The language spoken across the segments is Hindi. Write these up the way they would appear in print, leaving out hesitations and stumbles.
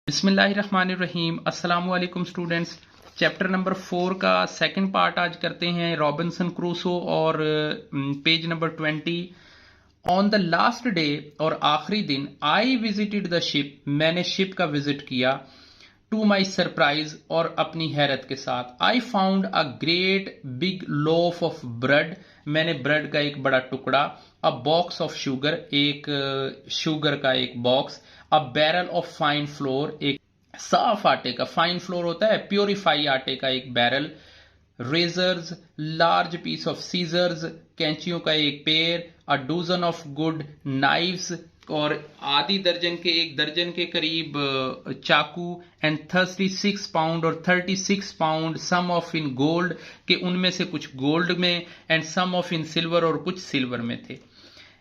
बिस्मिल्लाहिर्रहमानिर्रहीम। अस्सलामुअलैकुम स्टूडेंट्स। चैप्टर नंबर 4 का सेकंड पार्ट आज करते हैं, रॉबिन्सन क्रूसो, और page number 20। On the last day, और आखिरी दिन, आई विजिटेड द शिप, मैंने शिप का विजिट किया। टू माई सरप्राइज, और अपनी हैरत के साथ, I found a great big loaf of bread, मैंने ब्रेड का एक बड़ा टुकड़ा। अ बॉक्स ऑफ शुगर, एक शुगर का एक box. A barrel of fine floor, एक साफ आटे का, फाइन फ्लोर होता है प्योरीफाई आटे का एक barrel. Razors, large piece of scissors, कैंचियों का एक pair. A dozen of good knives, और आधी दर्जन के, एक दर्जन के करीब चाकू। एंड 36 पाउंड, और 36 pound, some of in gold, के उनमें से कुछ गोल्ड में, and some of in silver, और कुछ सिल्वर में थे।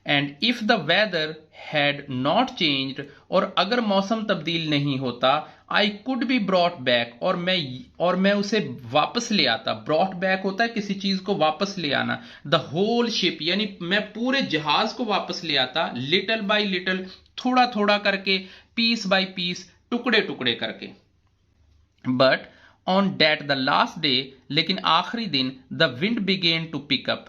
And if the weather had not changed, और अगर मौसम तब्दील नहीं होता, I could be brought back, और मैं उसे वापस ले आता। ब्रॉट बैक होता है किसी चीज को वापस ले आना। द होल शिप, यानी मैं पूरे जहाज को वापस ले आता, लिटिल बाय लिटिल, थोड़ा थोड़ा करके, पीस बाय पीस, टुकड़े टुकड़े करके। But on that the last day, लेकिन आखिरी दिन, the wind began to pick up,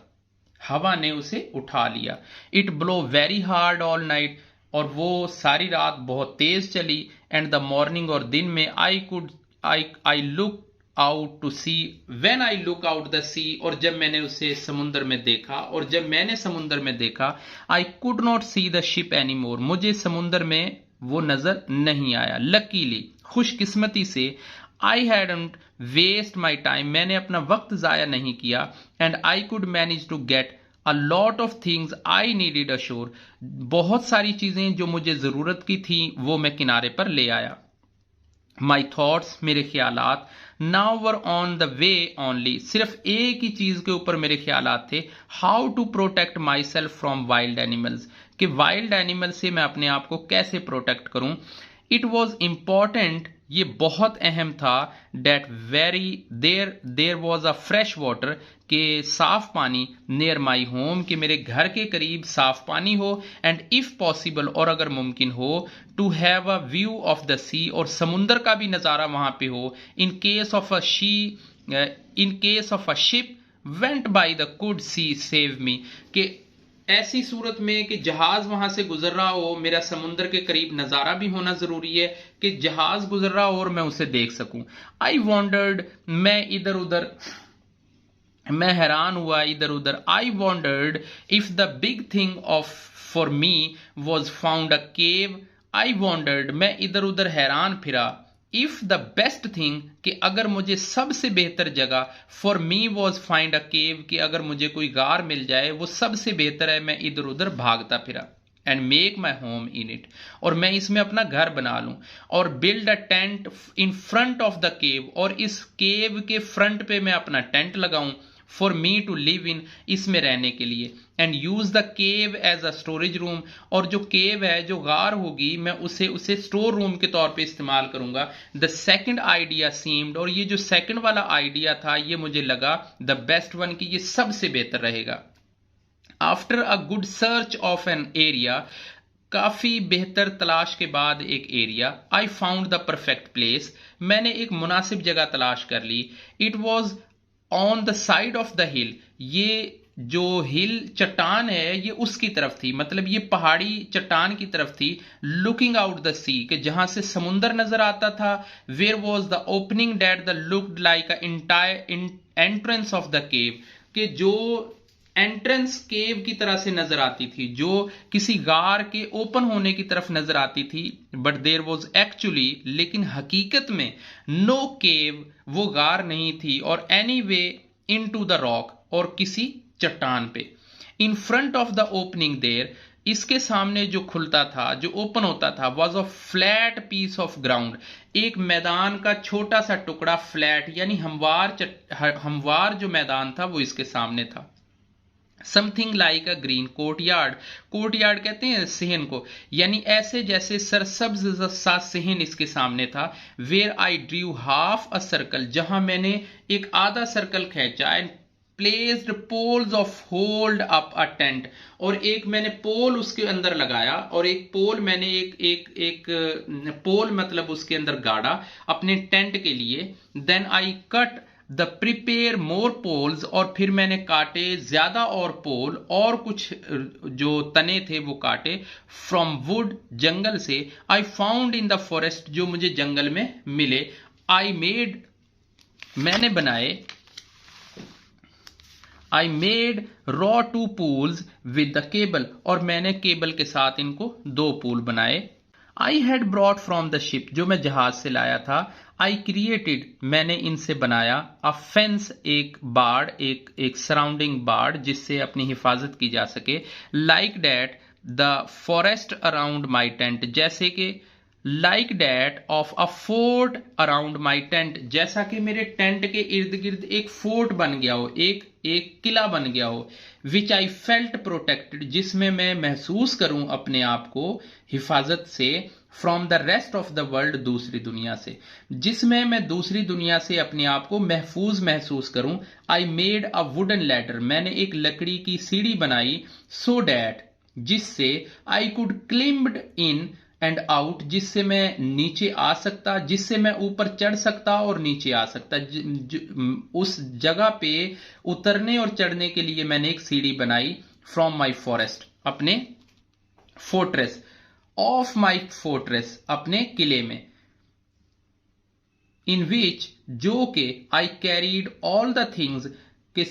हवा ने उसे उठा लिया। It blow very hard all night, और वो सारी रात बहुत तेज चली। एंड द मॉर्निंग, और दिन में, I look out to sea, when I look out the sea, और जब मैंने उसे समुद्र में देखा, और जब मैंने समुद्र में देखा, I could not see the ship any more, मुझे समुद्र में वो नजर नहीं आया। लकीली, खुशकिस्मती से, I hadn't waste my time, मैंने अपना वक्त जाया नहीं किया। And I could manage to get a lot of things I needed ashore, बहुत सारी चीजें जो मुझे जरूरत की थी वो मैं किनारे पर ले आया। माई थॉट्स, मेरे ख्यालात, now were on the way only, सिर्फ एक ही चीज के ऊपर मेरे ख्यालात थे, how to protect myself from wild animals, कि वाइल्ड एनिमल से मैं अपने आप को कैसे प्रोटेक्ट करूं। इट वॉज इंपॉर्टेंट, ये बहुत अहम था, that there was a fresh water, के साफ पानी, नियर माई होम, कि मेरे घर के करीब साफ पानी हो। एंड इफ पॉसिबल, और अगर मुमकिन हो, to have a view of the sea, और समुंदर का भी नजारा वहां पे हो। In case of a ship went by the could see save me, कि ऐसी सूरत में कि जहाज वहां से गुजर रहा हो, मेरा समुद्र के करीब नजारा भी होना जरूरी है, कि जहाज गुजर रहा हो और मैं उसे देख सकूं। आई वॉन्डर्ड, मैं हैरान हुआ इधर उधर। आई wandered if the big thing of for me was found a cave, I wandered, मैं इधर उधर हैरान फिरा। इफ द बेस्ट थिंग, कि अगर मुझे सबसे बेहतर जगह, for me was find a cave, कि अगर मुझे कोई गार मिल जाए वो सबसे बेहतर है, मैं इधर उधर भागता फिरा। And make my home in it, और मैं इसमें अपना घर बना लूं। और build a tent in front of the केव, और इस केव के फ्रंट पे मैं अपना टेंट लगाऊं। For me to live in, इसमें रहने के लिए। And use the cave as a storage room, और जो केव है, जो गार होगी, मैं उसे स्टोर रूम के तौर पे इस्तेमाल करूंगा। द सेकंड आइडिया सीम्ड, और ये जो सेकंड वाला आइडिया था, ये मुझे लगा द बेस्ट वन, की ये सबसे बेहतर रहेगा। After a good search of an area, काफी बेहतर तलाश के बाद एक area, I found the perfect place, मैंने एक मुनासिब जगह तलाश कर ली। It was on the side of the hill, ये जो हिल चट्टान है ये उसकी तरफ थी, मतलब ये पहाड़ी चट्टान की तरफ थी। लुकिंग आउट द सी, के जहां से समुंदर नजर आता था। Where was the opening that the looked like a entrance of the cave, के जो एंट्रेंस केव की तरह से नजर आती थी, जो किसी गार के ओपन होने की तरफ नजर आती थी। बट देर वॉज एक्चुअली, लेकिन हकीकत में, नो केव, वो गार नहीं थी, और any way into the rock, और किसी चट्टान पे। In front of the opening there, इसके सामने जो खुलता था, जो ओपन होता था, was a flat piece of ground, एक मैदान का छोटा सा टुकड़ा, फ्लैट यानी हमवार जो मैदान था वो इसके सामने था। समथिंग लाइक अ ग्रीन कोर्टयार्ड, कोर्टयार्ड कहते हैं सेहन को, यानी ऐसे जैसे सरसब्ज सा सेहन इसके सामने था। Where I drew half a circle, जहां मैंने एक आधा सर्कल खींचा। And placed poles of hold up a tent, और एक मैंने पोल उसके अंदर लगाया, और एक पोल मैंने एक पोल मतलब उसके अंदर गाड़ा अपने टेंट के लिए। Then I cut the prepare more poles, और फिर मैंने काटे ज्यादा और पोल और कुछ जो तने थे वो काटे। फ्रॉम वुड, जंगल से। I found in the forest, जो मुझे जंगल में मिले। आई मेड, मैंने बनाए। I made raw 2 pools with the cable, और मैंने केबल के साथ इनको 2 पूल बनाए। I had brought from the ship, जो मैं जहाज से लाया था। आई क्रिएटेड, मैंने इनसे बनाया। अ फेंस, एक बाड़, एक सराउंडिंग बाड़ जिससे अपनी हिफाजत की जा सके। Like that the forest around my tent, जैसे कि like that of a fort around my tent, जैसा कि मेरे टेंट के इर्द गिर्द एक फोर्ट बन गया हो, एक किला बन गया हो। विच आई फेल्ट प्रोटेक्टेड, जिसमें मैं महसूस करूं अपने आप को हिफाजत से। From the rest of the world, दूसरी दुनिया से, जिसमें मैं दूसरी दुनिया से अपने आप को महफूज महसूस करूं। I made a wooden ladder, मैंने एक लकड़ी की सीढ़ी बनाई। सो डैट, जिससे I could climbed in and out, जिससे मैं नीचे आ सकता, जिससे मैं ऊपर चढ़ सकता और नीचे आ सकता। उस जगह पे उतरने और चढ़ने के लिए मैंने एक सीढ़ी बनाई। फ्रॉम माई फॉरेस्ट, अपने फोर्ट्रेस, ऑफ माई फोर्ट्रेस, अपने किले में। इन विच, जो के आई कैरीड ऑल द थिंग्स, कि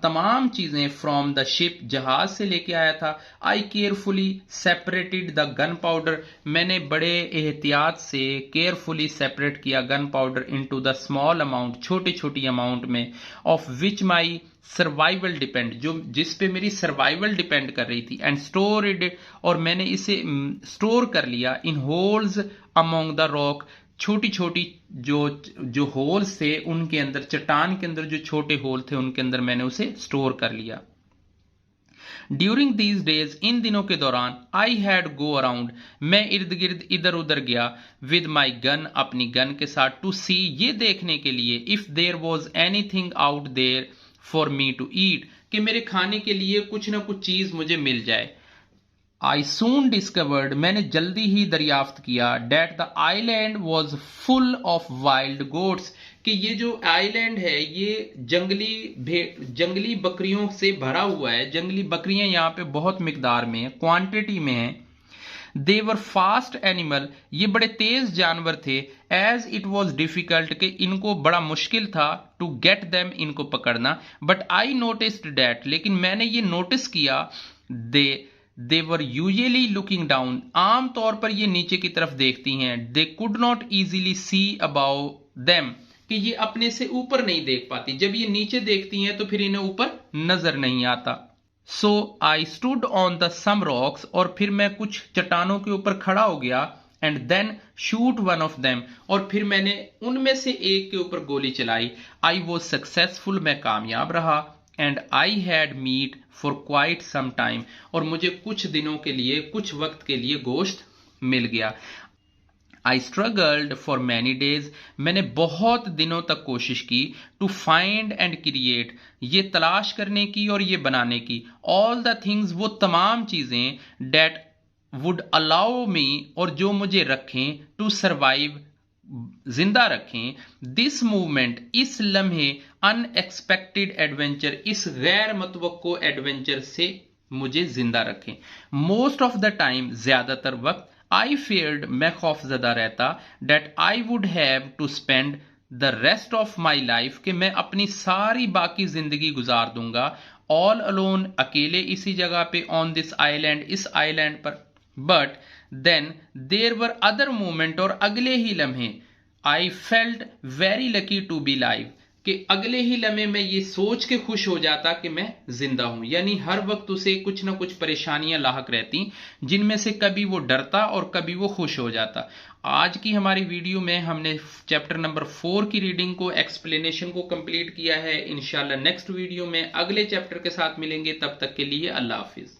तमाम चीजें फ्रॉम द शिप, जहाज से लेके आया था। I carefully separated the gunpowder, मैंने बड़े एहतियात से केयरफुली सेपरेट किया gunpowder into the small amount, छोटी छोटी अमाउंट में। Of which my survival depend, जो जिस पे मेरी सर्वाइवल डिपेंड कर रही थी। एंड स्टोर इट, और मैंने इसे स्टोर कर लिया। इन होल्स अमोंग द रॉक, छोटी छोटी जो होल्स थे उनके अंदर, चट्टान के अंदर जो छोटे होल थे उनके अंदर मैंने उसे स्टोर कर लिया। ड्यूरिंग दीज डेज, इन दिनों के दौरान। आई हैड गो अराउंड, मैं इर्द गिर्द इधर उधर गया। विद माई गन, अपनी गन के साथ। टू सी, ये देखने के लिए। If there was anything out there for me to eat, कि मेरे खाने के लिए कुछ ना कुछ चीज मुझे मिल जाए। आई सून डिस्कवर्ड, मैंने जल्दी ही दरियाफ्त किया। That the island was full of wild goats, कि ये जो आइलैंड है ये जंगली बकरियों से भरा हुआ है। जंगली बकरियां यहाँ पे बहुत मिकदार में है, क्वांटिटी में है। दे वर फास्ट एनिमल, ये बड़े तेज जानवर थे। एज इट वॉज डिफिकल्ट, कि इनको बड़ा मुश्किल था टू गेट देम, इनको पकड़ना। बट आई नोटिस्ड डैट, लेकिन मैंने ये नोटिस किया। They were usually looking down, आम तौर पर ये नीचे की तरफ देखती हैं। They could not easily see above them, कि ये अपने से ऊपर नहीं देख पाती। जब ये नीचे देखती हैं तो फिर इन्हें ऊपर नजर नहीं आता। So I stood on the some rocks, और फिर मैं कुछ चट्टानों के ऊपर खड़ा हो गया। And then shoot one of them, और फिर मैंने उनमें से एक के ऊपर गोली चलाई। आई वॉज सक्सेसफुल, मैं कामयाब रहा। And I had meat for quite some time, और मुझे कुछ दिनों के लिए, कुछ वक्त के लिए गोश्त मिल गया। आई स्ट्रगल्ड फॉर मैनी डेज, मैंने बहुत दिनों तक कोशिश की। टू फाइंड एंड क्रिएट, ये तलाश करने की और ये बनाने की। ऑल द थिंग्स, वो तमाम चीजें। डेट वुड अलाउ मी, और जो मुझे रखें। टू सर्वाइव, जिंदा रखें। दिस मूवमेंट, इस लम्हे। अनएक्सपेक्टेड एडवेंचर, इस गैर मतवक्को एडवेंचर से मुझे जिंदा रखें। मोस्ट ऑफ द टाइम, ज्यादातर वक्त। आई फेयर्ड, मैं खौफजदा रहता। That I would have to spend the rest of my life, कि मैं अपनी सारी बाकी जिंदगी गुजार दूंगा। ऑल अलोन, अकेले इसी जगह पे। ऑन दिस आइलैंड, इस आइलैंड पर। But then there were other moment, और अगले ही लम्हे। I felt very lucky to be alive, कि अगले ही लम्हे में ये सोच के खुश हो जाता कि मैं जिंदा हूं। यानी हर वक्त उसे कुछ ना कुछ परेशानियां लाहक रहती, जिनमें से कभी वो डरता और कभी वो खुश हो जाता। आज की हमारी वीडियो में हमने चैप्टर नंबर 4 की रीडिंग को, एक्सप्लेनेशन को कंप्लीट किया है। इंशाल्लाह नेक्स्ट वीडियो में अगले चैप्टर के साथ मिलेंगे। तब तक के लिए अल्लाह हाफिज।